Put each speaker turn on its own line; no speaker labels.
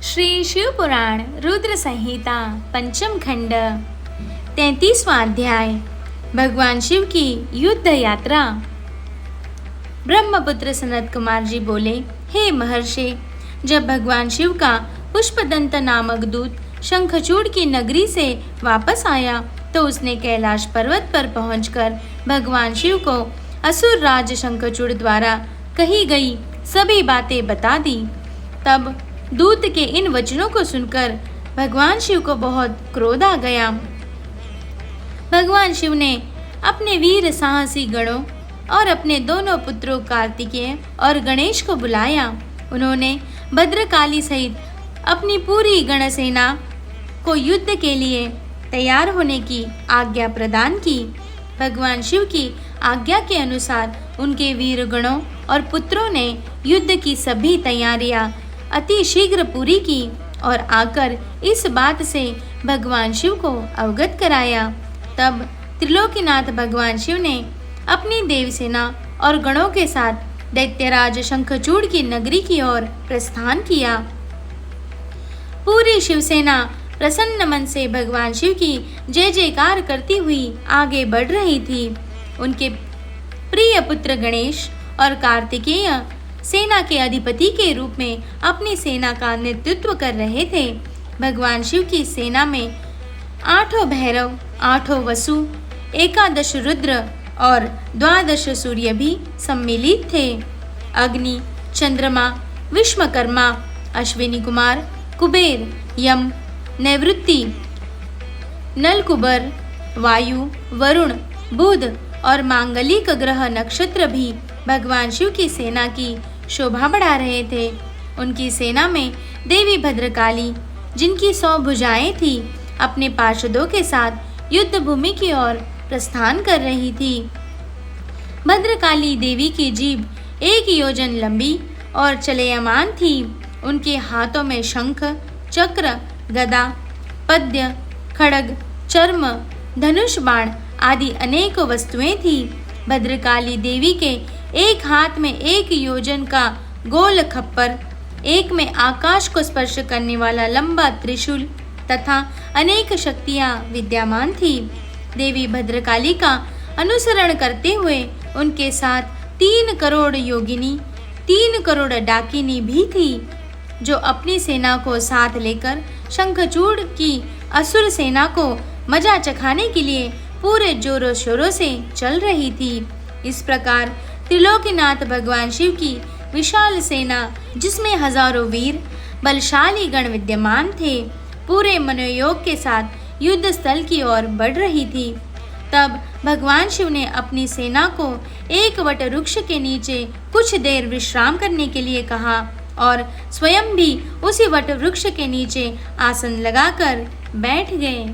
श्री शिव पुराण रुद्र संहिता पंचम खंड 33वां अध्याय। भगवान शिव की युद्ध यात्रा। ब्रह्मपुत्र सनत कुमार जी बोले, हे महर्षि, जब भगवान शिव का पुष्पदंत नामक दूत शंखचूड़ की नगरी से वापस आया तो उसने कैलाश पर्वत पर पहुंचकर भगवान शिव को असुर राज शंखचूड़ द्वारा कही गई सभी बातें बता दी। तब दूत के इन वचनों को सुनकर भगवान शिव को बहुत क्रोध आ गया। भगवान शिव ने अपने वीर साहसी गणों और अपने दोनों पुत्रों कार्तिकेय और गणेश को बुलाया। उन्होंने भद्रकाली सहित अपनी पूरी गणसेना को युद्ध के लिए तैयार होने की आज्ञा प्रदान की। भगवान शिव की आज्ञा के अनुसार उनके वीर गणों और पुत्रों ने युद्ध की सभी तैयारियां अति शीघ्र पूरी की और आकर इस बात से भगवान शिव को अवगत कराया। तब त्रिलोकीनाथ भगवान शिव ने अपनी देवसेना और गणों के साथ दैत्यराज शंखचूड़ की नगरी की ओर प्रस्थान किया। पूरी शिवसेना प्रसन्न मन से भगवान शिव की जय जयकार करती हुई आगे बढ़ रही थी। उनके प्रिय पुत्र गणेश और कार्तिकेय सेना के अधिपति के रूप में अपनी सेना का नेतृत्व कर रहे थे। भगवान शिव की सेना में 8 भैरव, 8 वसु, 11 रुद्र और 12 सूर्य भी सम्मिलित थे। अग्नि, चंद्रमा, विश्वकर्मा, अश्विनी कुमार, कुबेर, यम, नैवृत्ति, नलकुबर, वायु, वरुण, बुध और मांगलिक ग्रह नक्षत्र भी भगवान शिव की सेना की शोभा बढ़ा रहे थे। उनकी सेना में देवी भद्रकाली, जिनकी 100 भुजाएं थी, अपने पार्षदों के साथ युद्ध भूमि की ओर प्रस्थान कर रही थी। भद्रकाली देवी की जीभ 1 योजन लंबी और चलयमान थी। उनके हाथों में शंख, चक्र, गदा, पद्य, खड्ग, चर्म, धनुष बाण आदि अनेक वस्तुएं थी। भद्रकाली देवी के एक हाथ में 1 योजन का गोल खप्पर, एक में आकाश को स्पर्श करने वाला लंबा त्रिशूल तथा अनेक शक्तियां विद्यमान थी। देवी भद्रकाली का अनुसरण करते हुए उनके साथ 3 करोड़ योगिनी, 3 करोड़ डाकिनी भी थी, जो अपनी सेना को साथ लेकर शंखचूड़ की असुर सेना को मजा चखाने के लिए पूरे जोरों शोरों से चल रही थी। इस प्रकार त्रिलोकीनाथ भगवान शिव की विशाल सेना, जिसमें हजारों वीर बलशाली गण विद्यमान थे, पूरे मनोयोग के साथ युद्ध स्थल की ओर बढ़ रही थी। तब भगवान शिव ने अपनी सेना को एक वट वृक्ष के नीचे कुछ देर विश्राम करने के लिए कहा और स्वयं भी उसी वट वृक्ष के नीचे आसन लगाकर बैठ गए।